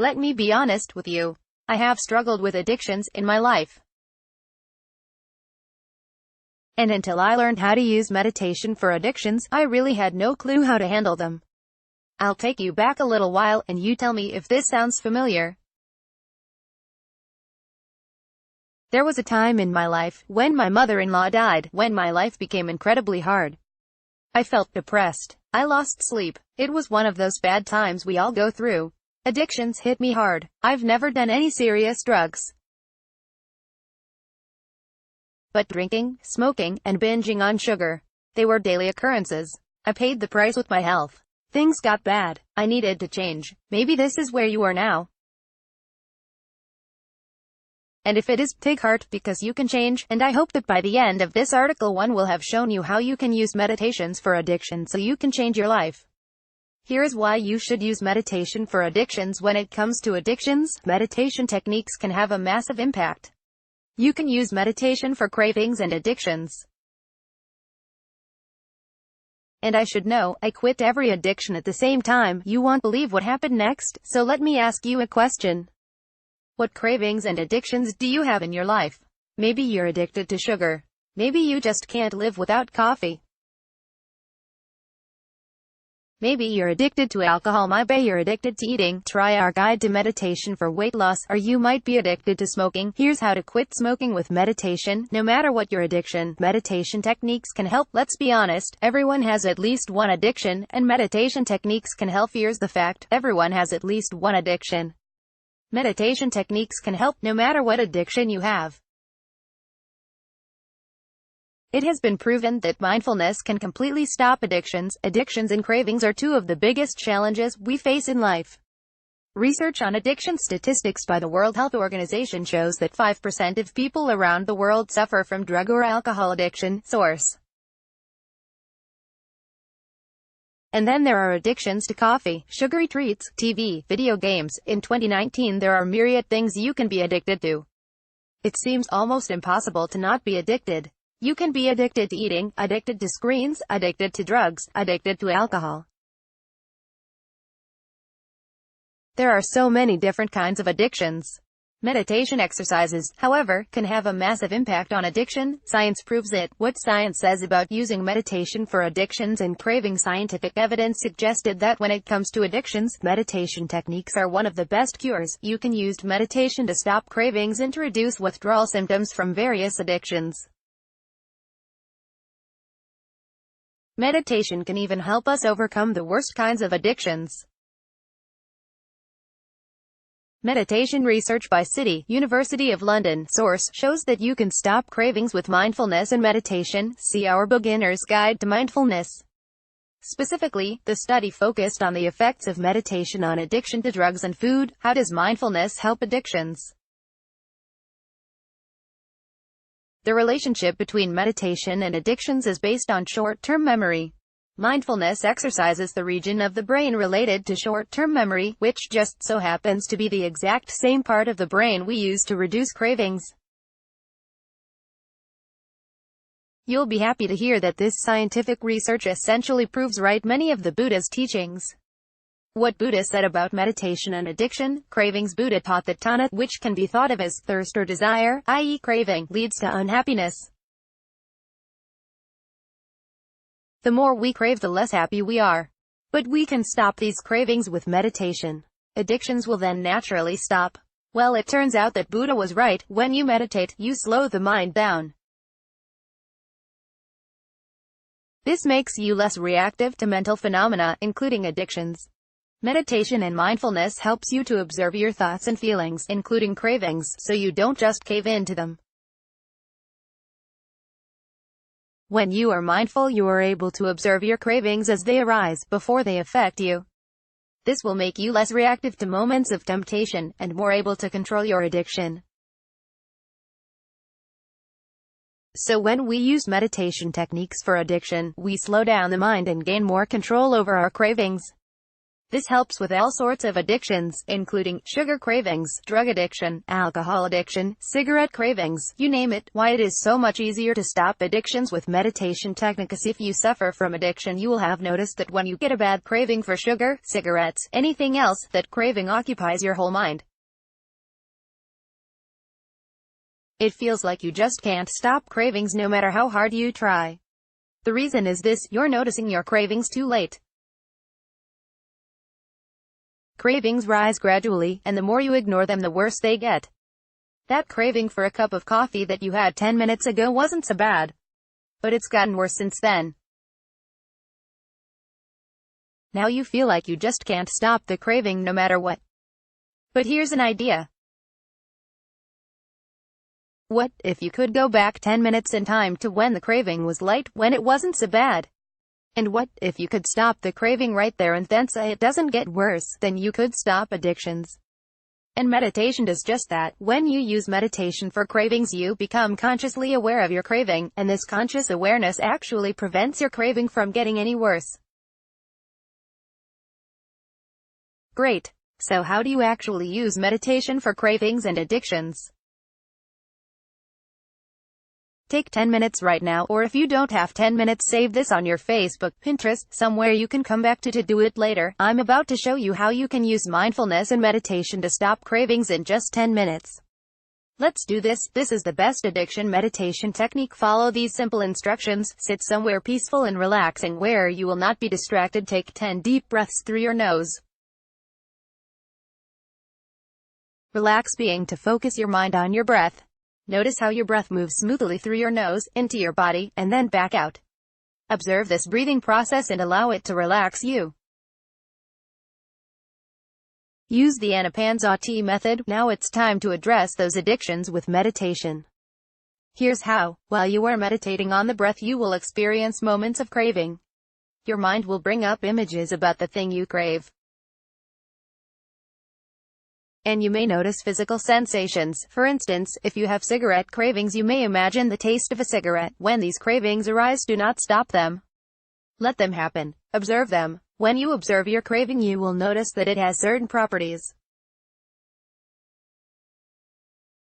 Let me be honest with you. I have struggled with addictions in my life. And until I learned how to use meditation for addictions, I really had no clue how to handle them. I'll take you back a little while, and you tell me if this sounds familiar. There was a time in my life, when my mother-in-law died, when my life became incredibly hard. I felt depressed. I lost sleep. It was one of those bad times we all go through. Addictions hit me hard. I've never done any serious drugs. But drinking, smoking, and binging on sugar, they were daily occurrences. I paid the price with my health. Things got bad. I needed to change. Maybe this is where you are now. And if it is, take heart, because you can change, and I hope that by the end of this article one will have shown you how you can use meditations for addiction so you can change your life. Here is why you should use meditation for addictions. When it comes to addictions, meditation techniques can have a massive impact. You can use meditation for cravings and addictions. And I should know, I quit every addiction at the same time. You won't believe what happened next, so let me ask you a question. What cravings and addictions do you have in your life? Maybe you're addicted to sugar. Maybe you just can't live without coffee. Maybe you're addicted to alcohol. Maybe you're addicted to eating. Try our guide to meditation for weight loss. Or you might be addicted to smoking. Here's how to quit smoking with meditation. No matter what your addiction, meditation techniques can help. Let's be honest, everyone has at least one addiction, and meditation techniques can help. Here's the fact, everyone has at least one addiction. Meditation techniques can help, no matter what addiction you have. It has been proven that mindfulness can completely stop addictions. Addictions and cravings are two of the biggest challenges we face in life. Research on addiction statistics by the World Health Organization shows that 5% of people around the world suffer from drug or alcohol addiction. Source. And then there are addictions to coffee, sugary treats, TV, video games. In 2019 there are myriad things you can be addicted to. It seems almost impossible to not be addicted. You can be addicted to eating, addicted to screens, addicted to drugs, addicted to alcohol. There are so many different kinds of addictions. Meditation exercises, however, can have a massive impact on addiction. Science proves it. What science says about using meditation for addictions and cravings? Scientific evidence suggested that when it comes to addictions, meditation techniques are one of the best cures. You can use meditation to stop cravings and to reduce withdrawal symptoms from various addictions. Meditation can even help us overcome the worst kinds of addictions. Meditation research by City, University of London. Source, shows that you can stop cravings with mindfulness and meditation. See our Beginner's Guide to Mindfulness. Specifically, the study focused on the effects of meditation on addiction to drugs and food. How does mindfulness help addictions? The relationship between meditation and addictions is based on short-term memory. Mindfulness exercises the region of the brain related to short-term memory, which just so happens to be the exact same part of the brain we use to reduce cravings. You'll be happy to hear that this scientific research essentially proves right many of the Buddha's teachings. What Buddha said about meditation and addiction, cravings. Buddha taught that tanha, which can be thought of as thirst or desire, i.e. craving, leads to unhappiness. The more we crave, the less happy we are. But we can stop these cravings with meditation. Addictions will then naturally stop. Well, it turns out that Buddha was right. When you meditate, you slow the mind down. This makes you less reactive to mental phenomena, including addictions. Meditation and mindfulness helps you to observe your thoughts and feelings, including cravings, so you don't just cave into them. When you are mindful, you are able to observe your cravings as they arise, before they affect you. This will make you less reactive to moments of temptation, and more able to control your addiction. So when we use meditation techniques for addiction, we slow down the mind and gain more control over our cravings. This helps with all sorts of addictions, including sugar cravings, drug addiction, alcohol addiction, cigarette cravings, you name it. Why it is so much easier to stop addictions with meditation techniques. If you suffer from addiction, you will have noticed that when you get a bad craving for sugar, cigarettes, anything else, that craving occupies your whole mind. It feels like you just can't stop cravings no matter how hard you try. The reason is this: you're noticing your cravings too late. Cravings rise gradually, and the more you ignore them, the worse they get. That craving for a cup of coffee that you had 10 minutes ago wasn't so bad. But it's gotten worse since then. Now you feel like you just can't stop the craving no matter what. But here's an idea. What if you could go back 10 minutes in time to when the craving was light, when it wasn't so bad? And what if you could stop the craving right there and then say it doesn't get worse? Then you could stop addictions. And meditation does just that. When you use meditation for cravings, you become consciously aware of your craving, and this conscious awareness actually prevents your craving from getting any worse. Great. So how do you actually use meditation for cravings and addictions? Take 10 minutes right now, or if you don't have 10 minutes, save this on your Facebook, Pinterest, somewhere you can come back to do it later. I'm about to show you how you can use mindfulness and meditation to stop cravings in just 10 minutes. Let's do this. This is the best addiction meditation technique. Follow these simple instructions. Sit somewhere peaceful and relaxing where you will not be distracted. Take 10 deep breaths through your nose. Relax, being to focus your mind on your breath. Notice how your breath moves smoothly through your nose, into your body, and then back out. Observe this breathing process and allow it to relax you. Use the Anapanasati method. Now it's time to address those addictions with meditation. Here's how. While you are meditating on the breath, you will experience moments of craving. Your mind will bring up images about the thing you crave. And you may notice physical sensations. For instance, if you have cigarette cravings, you may imagine the taste of a cigarette. When these cravings arise, do not stop them. Let them happen. Observe them. When you observe your craving, you will notice that it has certain properties.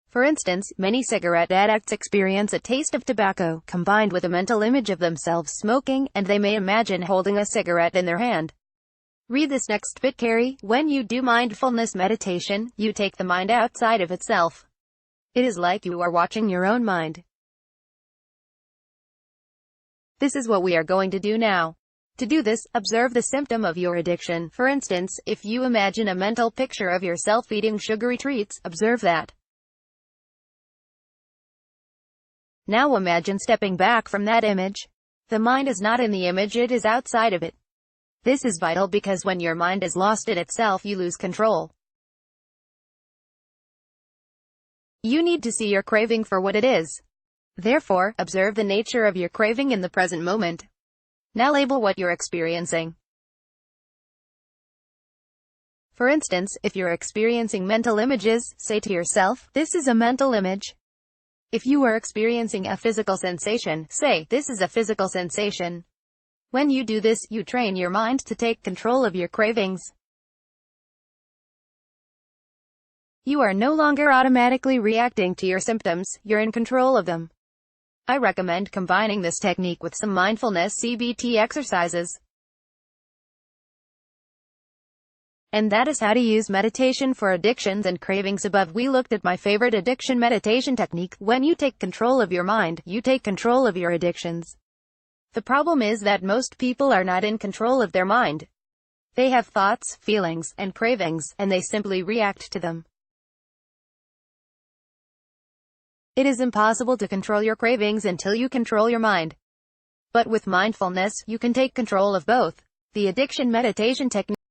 For instance, many cigarette addicts experience a taste of tobacco, combined with a mental image of themselves smoking, and they may imagine holding a cigarette in their hand. Read this next bit carefully. When you do mindfulness meditation, you take the mind outside of itself. It is like you are watching your own mind. This is what we are going to do now. To do this, observe the symptom of your addiction. For instance, if you imagine a mental picture of yourself eating sugary treats, observe that. Now imagine stepping back from that image. The mind is not in the image, it is outside of it. This is vital because when your mind is lost in itself, you lose control. You need to see your craving for what it is. Therefore, observe the nature of your craving in the present moment. Now label what you're experiencing. For instance, if you're experiencing mental images, say to yourself, "This is a mental image." If you are experiencing a physical sensation, say, "This is a physical sensation." When you do this, you train your mind to take control of your cravings. You are no longer automatically reacting to your symptoms, you're in control of them. I recommend combining this technique with some mindfulness CBT exercises. And that is how to use meditation for addictions and cravings. Above we looked at my favorite addiction meditation technique. When you take control of your mind, you take control of your addictions. The problem is that most people are not in control of their mind. They have thoughts, feelings, and cravings, and they simply react to them. It is impossible to control your cravings until you control your mind. But with mindfulness, you can take control of both. The addiction meditation technique